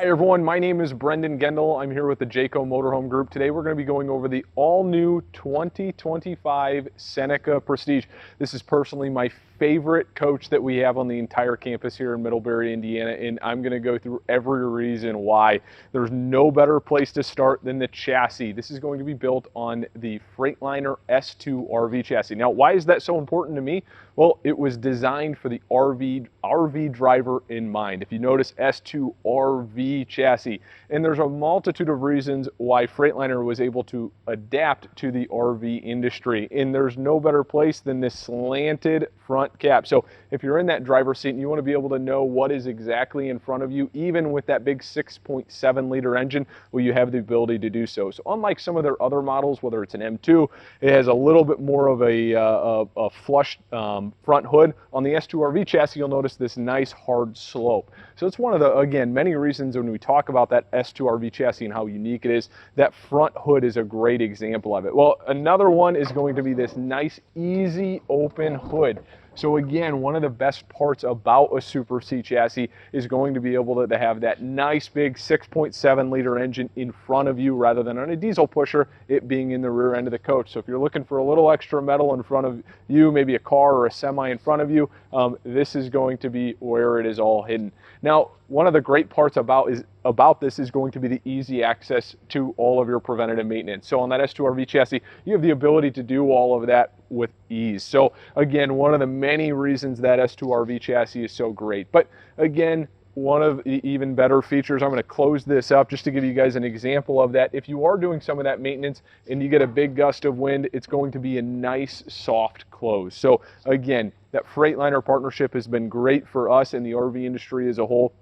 Hi everyone, my name is Brendan Gendel. I'm here with the Jayco Motorhome Group. Today we're going to be going over the all-new 2025 Seneca Prestige. This is personally my favorite coach that we have on the entire campus here in Middlebury, Indiana, and I'm going to go through every reason why. There's no better place to start than the chassis. This is going to be built on the Freightliner S2RV chassis. Now, why is that so important to me? Well, it was designed for the RV driver in mind. If you notice, S2RV chassis, and there's a multitude of reasons why Freightliner was able to adapt to the RV industry, and there's no better place than this slanted front cap. So if you're in that driver's seat and you want to be able to know what is exactly in front of you, even with that big 6.7 liter engine, well, you have the ability to do so. So unlike some of their other models, whether it's an M2, it has a little bit more of a flush front hood. On the S2RV chassis, you'll notice this nice hard slope. So it's one of the, again, many reasons when we talk about that S2RV chassis and how unique it is. That front hood is a great example of it. Well, another one is going to be this nice, easy open hood. So again, one of the best parts about a Super C chassis is going to be able to have that nice big 6.7 liter engine in front of you rather than on a diesel pusher, it being in the rear end of the coach. So if you're looking for a little extra metal in front of you, maybe a car or a semi in front of you, this is going to be where it is all hidden. Now, one of the great parts about this is going to be the easy access to all of your preventative maintenance. So on that S2RV chassis, you have the ability to do all of that with ease. So again, one of the many reasons that S2RV chassis is so great. But again, one of the even better features, I'm going to close this up just to give you guys an example of that. If you are doing some of that maintenance and you get a big gust of wind, it's going to be a nice soft close. So again, that Freightliner partnership has been great for us and the RV industry as a whole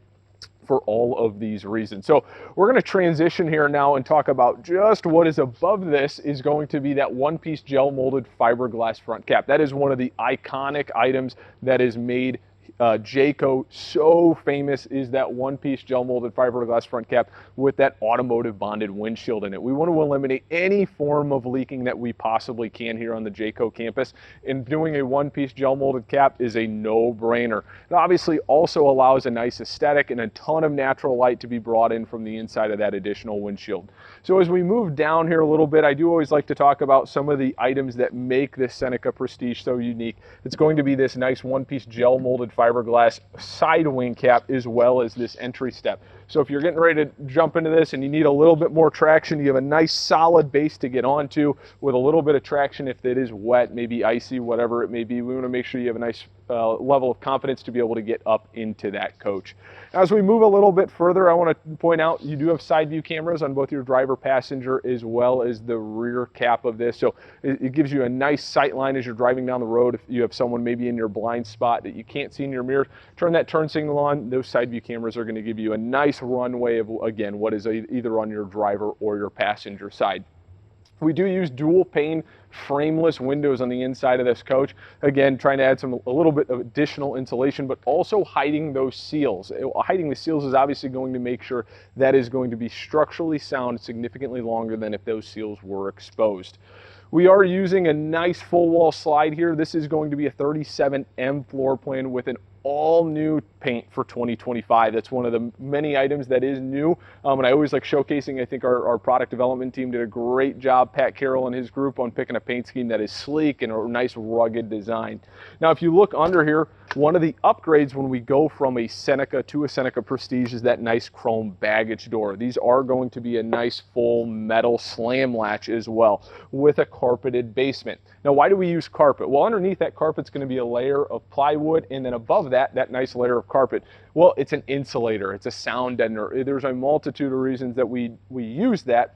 for all of these reasons. So we're going to transition here now and talk about just what is above this is going to be that one-piece gel molded fiberglass front cap. That is one of the iconic items that is made Jayco so famous, is that one-piece gel molded fiberglass front cap with that automotive bonded windshield in it. We want to eliminate any form of leaking that we possibly can here on the Jayco campus, and doing a one-piece gel molded cap is a no-brainer. It obviously also allows a nice aesthetic and a ton of natural light to be brought in from the inside of that additional windshield. So as we move down here a little bit, I do always like to talk about some of the items that make this Seneca Prestige so unique. It's going to be this nice one-piece gel molded fiberglass side wing cap, as well as this entry step. So if you're getting ready to jump into this and you need a little bit more traction, you have a nice solid base to get onto with a little bit of traction if it is wet, maybe icy, whatever it may be. We want to make sure you have a nice level of confidence to be able to get up into that coach. As we move a little bit further, I want to point out you do have side view cameras on both your driver, passenger, as well as the rear cap of this. So it gives you a nice sight line as you're driving down the road. If you have someone maybe in your blind spot that you can't see in your mirror, turn that turn signal on. Those side view cameras are going to give you a nice runway of, again, what is either on your driver or your passenger side. We do use dual pane frameless windows on the inside of this coach. Again, trying to add a little bit of additional insulation, but also hiding those seals. Hiding the seals is obviously going to make sure that is going to be structurally sound significantly longer than if those seals were exposed. We are using a nice full wall slide here. This is going to be a 37M floor plan with an all new paint for 2025. That's one of the many items that is new. And I always like showcasing, I think our product development team did a great job, Pat Carroll and his group, on picking a paint scheme that is sleek and a nice rugged design. Now, if you look under here, one of the upgrades when we go from a Seneca to a Seneca Prestige is that nice chrome baggage door. These are going to be a nice full metal slam latch as well with a carpeted basement. Now, why do we use carpet? Well, underneath that carpet's going to be a layer of plywood, and then above that nice layer of carpet, well, it's an insulator, it's a sound deadener. There's a multitude of reasons that we use that.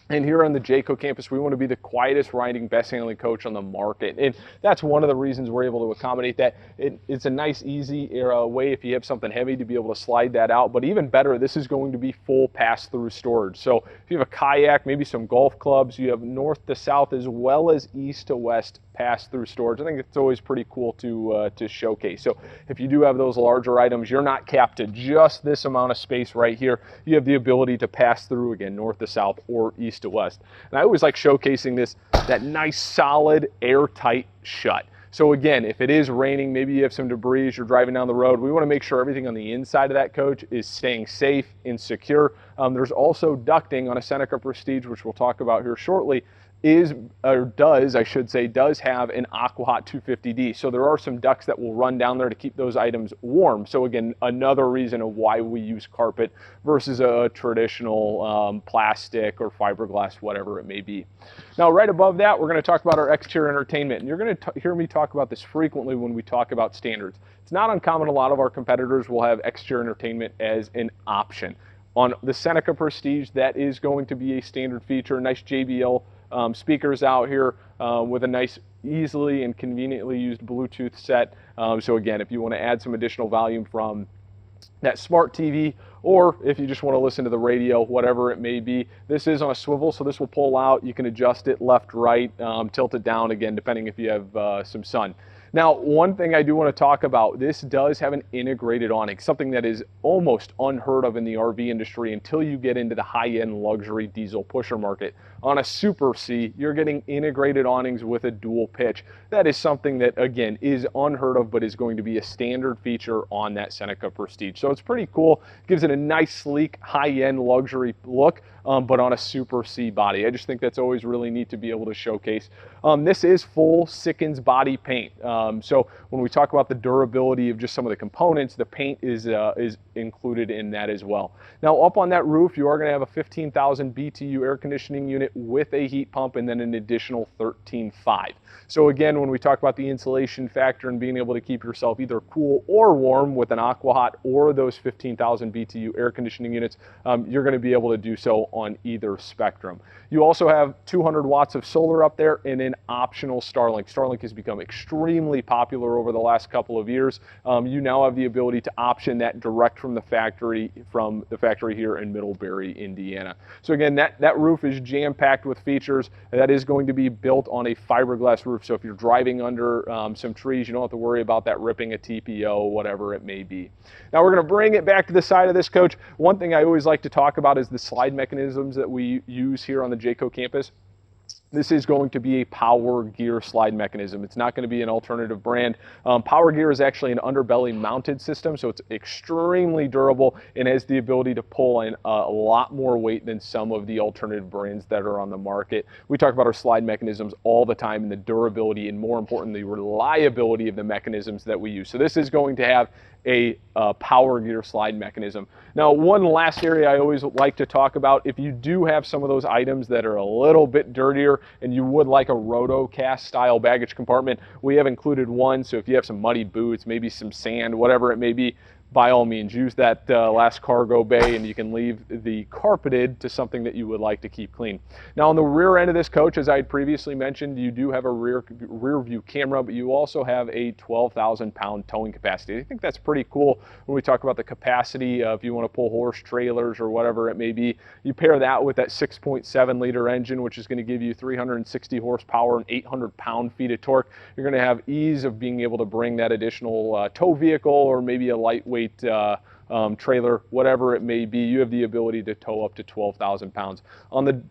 And here on the Jayco campus, we want to be the quietest riding, best handling coach on the market. And that's one of the reasons we're able to accommodate that. It's a nice, easy way if you have something heavy to be able to slide that out. But even better, this is going to be full pass-through storage. So if you have a kayak, maybe some golf clubs, you have north to south as well as east to west pass-through storage. I think it's always pretty cool to showcase. So if you do have those larger items, you're not capped to just this amount of space right here. You have the ability to pass through, again, north to south or east to west. And I always like showcasing this, that nice solid airtight shut. So again, if it is raining, maybe you have some debris as you're driving down the road, we want to make sure everything on the inside of that coach is staying safe and secure. There's also ducting on a Seneca Prestige, which we'll talk about here shortly, does have an Aqua-Hot 250D. So there are some ducts that will run down there to keep those items warm. So again, another reason of why we use carpet versus a traditional plastic or fiberglass, whatever it may be. Now, right above that, we're going to talk about our exterior entertainment. And you're going to hear me talk about this frequently when we talk about standards. It's not uncommon. A lot of our competitors will have exterior entertainment as an option. On the Seneca Prestige, that is going to be a standard feature. Nice JBL speakers out here with a nice, easily and conveniently used Bluetooth set. So again, if you want to add some additional volume from that smart TV, or if you just want to listen to the radio, whatever it may be, this is on a swivel, so this will pull out. You can adjust it left, right, tilt it down, again, depending if you have some sun. Now, one thing I do want to talk about, this does have an integrated awning, something that is almost unheard of in the RV industry until you get into the high-end luxury diesel pusher market. On a Super C, you're getting integrated awnings with a dual pitch. That is something that, again, is unheard of, but is going to be a standard feature on that Seneca Prestige. So it's pretty cool. Gives it a nice, sleek, high-end luxury look, but on a Super C body. I just think that's always really neat to be able to showcase. This is full Sikkens body paint. So when we talk about the durability of just some of the components, the paint is included in that as well. Now, up on that roof, you are going to have a 15,000 BTU air conditioning unit with a heat pump and then an additional 13.5. So again, when we talk about the insulation factor and being able to keep yourself either cool or warm with an Aqua-Hot or those 15,000 BTU air conditioning units, you're going to be able to do so on either spectrum. You also have 200 watts of solar up there and an optional Starlink. Starlink has become extremely popular over the last couple of years. You now have the ability to option that direct from the factory here in Middlebury, Indiana. So again, that roof is jam-packed with features. That is going to be built on a fiberglass roof. So if you're driving under some trees, you don't have to worry about that ripping a TPO, whatever it may be. Now we're going to bring it back to the side of this coach. One thing I always like to talk about is the slide mechanisms that we use here on the Jayco campus. This is going to be a Power Gear slide mechanism. It's not going to be an alternative brand. Power Gear is actually an underbelly mounted system, so it's extremely durable and has the ability to pull in a lot more weight than some of the alternative brands that are on the market. We talk about our slide mechanisms all the time and the durability and, more importantly, reliability of the mechanisms that we use. So this is going to have a Power Gear slide mechanism. Now, one last area I always like to talk about, if you do have some of those items that are a little bit dirtier and you would like a rotocast style baggage compartment, we have included one. So if you have some muddy boots, maybe some sand, whatever it may be, by all means, use that last cargo bay and you can leave the carpeted to something that you would like to keep clean. Now, on the rear end of this coach, as I had previously mentioned, you do have a rear view camera, but you also have a 12,000 pound towing capacity. I think that's pretty cool when we talk about the capacity if you want to pull horse trailers or whatever it may be. You pair that with that 6.7 liter engine, which is going to give you 360 horsepower and 800 pound-feet of torque. You're going to have ease of being able to bring that additional tow vehicle or maybe a lightweight trailer, whatever it may be. You have the ability to tow up to 12,000 pounds. On the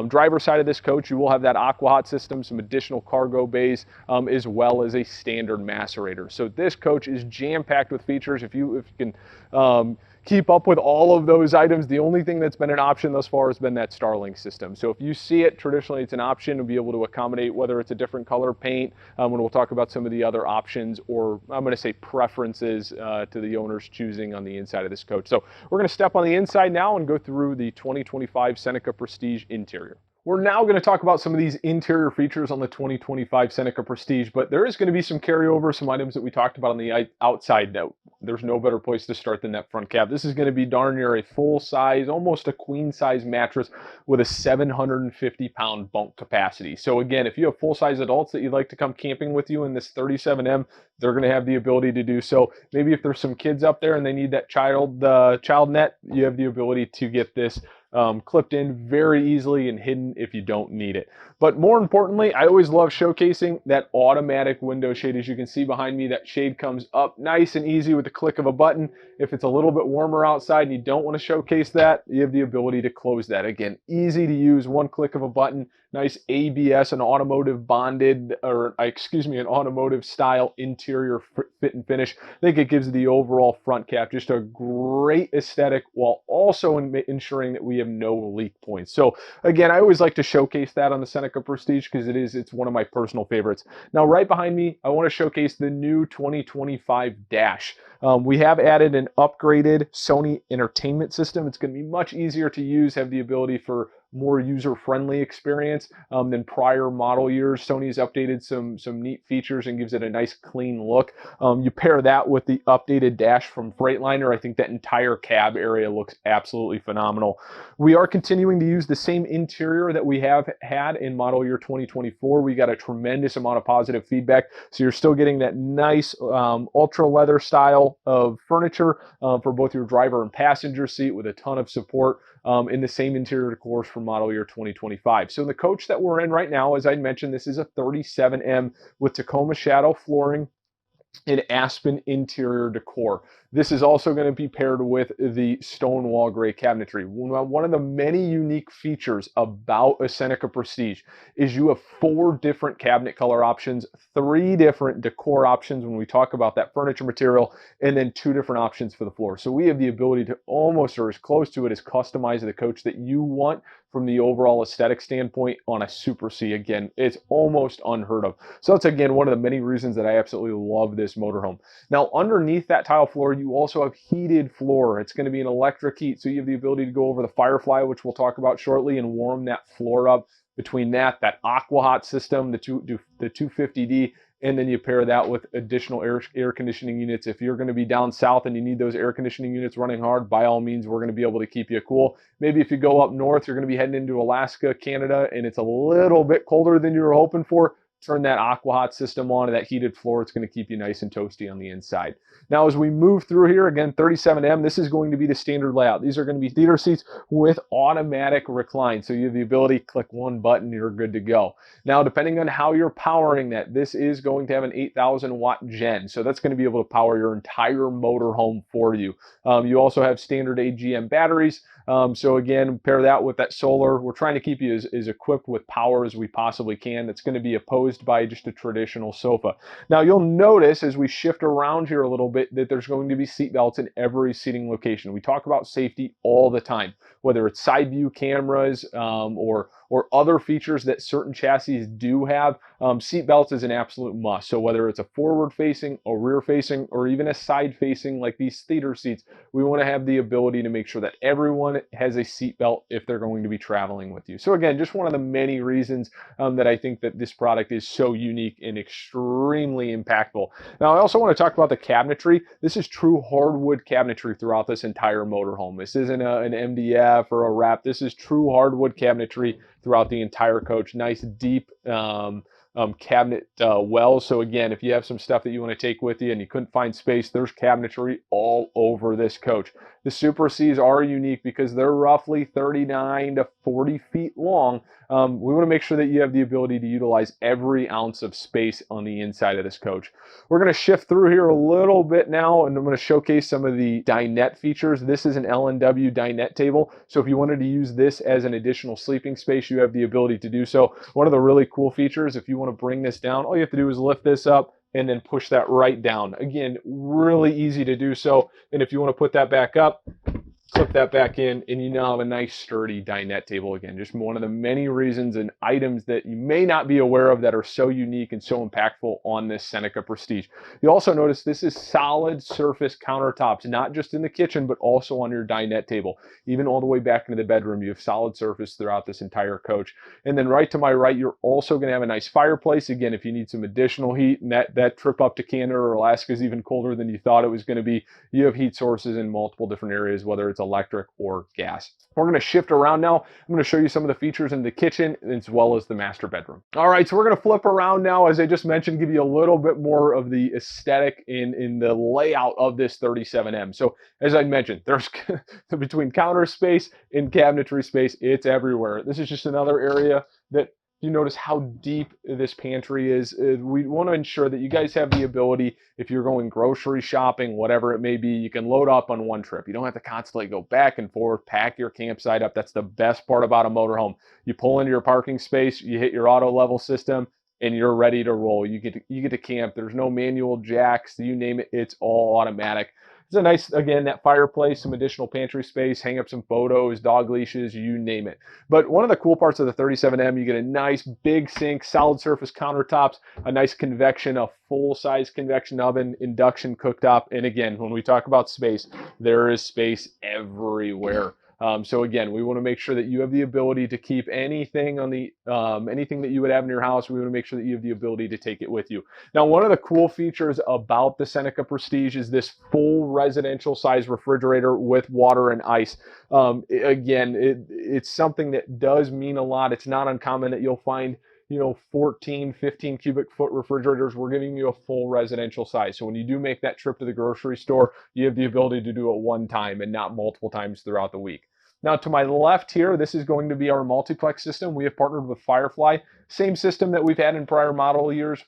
driver's side of this coach, you will have that Aqua-Hot system, some additional cargo bays, as well as a standard macerator. So this coach is jam-packed with features. If you can keep up with all of those items, the only thing that's been an option thus far has been that Starlink system. So if you see it, traditionally it's an option to be able to accommodate whether it's a different color paint, when we'll talk about some of the other options, or I'm going to say preferences to the owner's choosing on the inside of this coach. So we're going to step on the inside now and go through the 2025 Seneca Prestige interior. We're now going to talk about some of these interior features on the 2025 Seneca Prestige, but there is going to be some carryover, some items that we talked about on the outside note. There's no better place to start than that front cab. This is going to be darn near a full-size, almost a queen-size mattress with a 750-pound bunk capacity. So again, if you have full-size adults that you'd like to come camping with you in this 37M, they're going to have the ability to do so. Maybe if there's some kids up there and they need that child net, you have the ability to get this clipped in very easily and hidden if you don't need it. But more importantly, I always love showcasing that automatic window shade. As you can see behind me, that shade comes up nice and easy with the click of a button. If it's a little bit warmer outside and you don't want to showcase that, you have the ability to close that. Again, easy to use, one click of a button. Nice ABS, an automotive bonded, or excuse me, an automotive style interior fit and finish. I think it gives the overall front cap just a great aesthetic while also ensuring that we have no leak points. So again, I always like to showcase that on the Seneca Prestige because it's one of my personal favorites. Now right behind me, I want to showcase the new 2025 dash. We have added an upgraded Sony entertainment system. It's going to be much easier to use, have the ability for more user-friendly experience than prior model years. Sony's updated some neat features and gives it a nice clean look. You pair that with the updated dash from Freightliner, I think that entire cab area looks absolutely phenomenal. We are continuing to use the same interior that we have had in model year 2024. We got a tremendous amount of positive feedback, so you're still getting that nice ultra leather style of furniture for both your driver and passenger seat with a ton of support in the same interior decor from model year 2025. So the coach that we're in right now, as I mentioned, this is a 37M with Tacoma Shadow flooring and aspen interior decor. This is also going to be paired with the Stonewall Gray cabinetry. One of the many unique features about a Seneca Prestige is you have 4 different cabinet color options, 3 different decor options when we talk about that furniture material, and then 2 different options for the floor. So we have the ability to almost, or as close to it, as customize the coach that you want from the overall aesthetic standpoint on a Super C. Again, it's almost unheard of. So that's, again, one of the many reasons that I absolutely love this motorhome. Now, underneath that tile floor, you also have heated floor. It's going to be an electric heat, so you have the ability to go over the Firefly, which we'll talk about shortly, and warm that floor up. Between that Aqua-Hot system, the 250D, and then you pair that with additional air conditioning units. If you're going to be down south and you need those air conditioning units running hard, by all means, we're going to be able to keep you cool. Maybe if you go up north, you're going to be heading into Alaska, Canada, and it's a little bit colder than you were hoping for. Turn that Aqua-Hot system on and that heated floor. It's going to keep you nice and toasty on the inside. Now, as we move through here, again, 37M, this is going to be the standard layout. These are going to be theater seats with automatic recline. So you have the ability to click one button, you're good to go. Now, depending on how you're powering that, this is going to have an 8,000 watt gen. So that's going to be able to power your entire motorhome for you. You also have standard AGM batteries. So again, pair that with that solar. We're trying to keep you as equipped with power as we possibly can. That's going to be opposed by just a traditional sofa. Now you'll notice as we shift around here a little bit that there's going to be seat belts in every seating location. We talk about safety all the time, whether it's side view cameras or other features that certain chassis do have. Seat belts is an absolute must. So whether it's a forward facing, a rear facing, or even a side facing like these theater seats, we want to have the ability to make sure that everyone has a seat belt if they're going to be traveling with you. So again, just one of the many reasons that I think that this product is so unique and extremely impactful. Now I also want to talk about the cabinetry. This is true hardwood cabinetry throughout this entire motorhome. This isn't an MDF or a wrap. This is true hardwood cabinetry throughout the entire coach. Nice deep cabinet wells. So again, if you have some stuff that you want to take with you and you couldn't find space, there's cabinetry all over this coach. The Super Cs are unique because they're roughly 39 to 40 feet long. We want to make sure that you have the ability to utilize every ounce of space on the inside of this coach. We're going to shift through here a little bit now, and I'm going to showcase some of the dinette features. This is an L&W dinette table, so if you wanted to use this as an additional sleeping space, you have the ability to do so. One of the really cool features, if you want to bring this down, all you have to do is lift this up and then push that right down. Again, really easy to do so. And if you want to put that back up, clip that back in, and you now have a nice sturdy dinette table. Again, just one of the many reasons and items that you may not be aware of that are so unique and so impactful on this Seneca Prestige. You also notice this is solid surface countertops, not just in the kitchen, but also on your dinette table. Even all the way back into the bedroom, you have solid surface throughout this entire coach. And then right to my right, you're also going to have a nice fireplace. Again, if you need some additional heat, and that trip up to Canada or Alaska is even colder than you thought it was going to be, you have heat sources in multiple different areas, whether it's electric or gas. We're going to shift around now. I'm going to show you some of the features in the kitchen as well as the master bedroom. All right, so we're going to flip around now, as I just mentioned, give you a little bit more of the aesthetic in the layout of this 37M. So as I mentioned, there's between counter space and cabinetry space, it's everywhere. This is just another area that you notice how deep this pantry is. We want to ensure that you guys have the ability, if you're going grocery shopping, whatever it may be, you can load up on one trip. You don't have to constantly go back and forth, pack your campsite up. That's the best part about a motorhome. You pull into your parking space, you hit your auto level system, and you're ready to roll. You get to camp. There's no manual jacks, you name it, it's all automatic. It's a nice, again, that fireplace, some additional pantry space, hang up some photos, dog leashes, you name it. But one of the cool parts of the 37M, you get a nice big sink, solid surface countertops, a nice convection, a full-size convection oven, induction cooktop. And again, when we talk about space, there is space everywhere. So again, we want to make sure that you have the ability to keep anything on the anything that you would have in your house. We want to make sure that you have the ability to take it with you. Now, one of the cool features about the Seneca Prestige is this full residential size refrigerator with water and ice. Again, it's something that does mean a lot. It's not uncommon that you'll find 14, 15 cubic foot refrigerators. We're giving you a full residential size. So when you do make that trip to the grocery store, you have the ability to do it one time and not multiple times throughout the week. Now, to my left here, this is going to be our multiplex system. We have partnered with Firefly, same system that we've had in prior model years.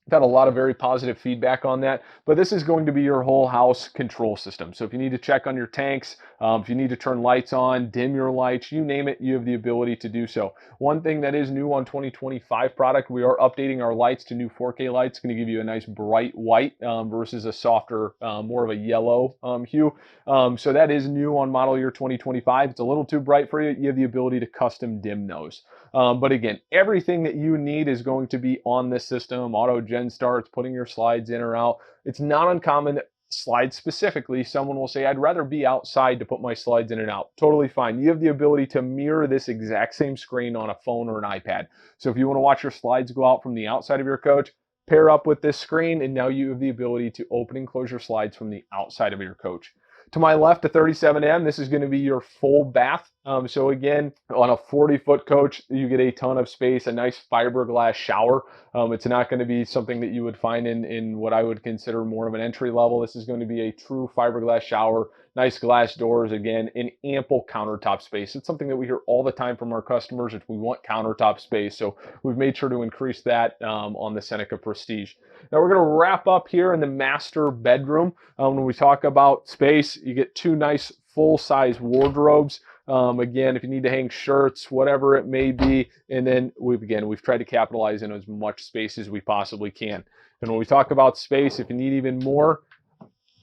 I've had a lot of very positive feedback on that, but this is going to be your whole house control system. So if you need to check on your tanks, if you need to turn lights on, dim your lights, you name it, you have the ability to do so. One thing that is new on 2025 product, we are updating our lights to new 4K lights. Going to give you a nice bright white versus a softer, more of a yellow hue. So that is new on model year 2025. It's a little too bright for you. You have the ability to custom dim those. But again, everything that you need is going to be on this system. Auto gen starts, putting your slides in or out. It's not uncommon that slides specifically, someone will say, I'd rather be outside to put my slides in and out. Totally fine. You have the ability to mirror this exact same screen on a phone or an iPad. So if you want to watch your slides go out from the outside of your coach, pair up with this screen, and now you have the ability to open and close your slides from the outside of your coach. To my left, the 37M, this is going to be your full bath. So again, on a 40-foot coach, you get a ton of space, a nice fiberglass shower. It's not going to be something that you would find in what I would consider more of an entry level. This is going to be a true fiberglass shower, nice glass doors, again, and ample countertop space. It's something that we hear all the time from our customers if we want countertop space. So we've made sure to increase that on the Seneca Prestige. Now we're going to wrap up here in the master bedroom. When we talk about space, you get two nice full-size wardrobes. Again, if you need to hang shirts, whatever it may be, and then we've tried to capitalize in as much space as we possibly can. And when we talk about space, if you need even more,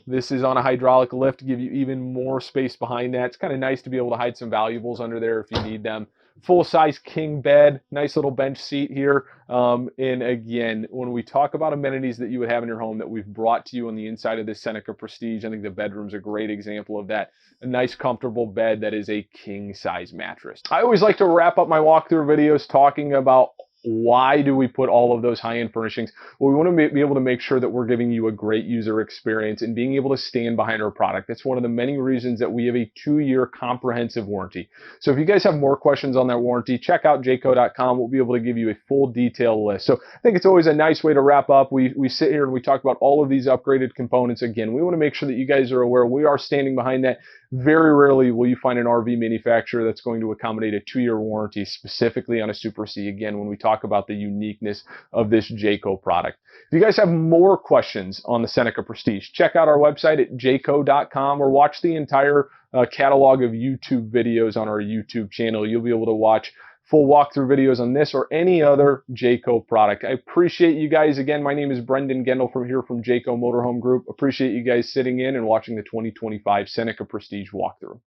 this is on a hydraulic lift to give you even more space behind that. It's kind of nice to be able to hide some valuables under there if you need them. Full-size king bed, nice little bench seat here. And again, when we talk about amenities that you would have in your home that we've brought to you on the inside of this Seneca Prestige, I think the bedroom's a great example of that. A nice comfortable bed that is a king-size mattress. I always like to wrap up my walkthrough videos talking about why do we put all of those high-end furnishings? Well, we want to be able to make sure that we're giving you a great user experience and being able to stand behind our product. That's one of the many reasons that we have a 2-year comprehensive warranty. So if you guys have more questions on that warranty, check out Jayco.com. We'll be able to give you a full detail list. So I think it's always a nice way to wrap up. We sit here and we talk about all of these upgraded components. Again, we want to make sure that you guys are aware we are standing behind that. Very rarely will you find an RV manufacturer that's going to accommodate a 2-year warranty specifically on a Super C. Again, when we talk about the uniqueness of this Jayco product. If you guys have more questions on the Seneca Prestige, check out our website at Jayco.com or watch the entire catalog of YouTube videos on our YouTube channel. You'll be able to watch full walkthrough videos on this or any other Jayco product. I appreciate you guys. Again, my name is Brendan Gendel from Jayco Motorhome Group. Appreciate you guys sitting in and watching the 2025 Seneca Prestige walkthrough.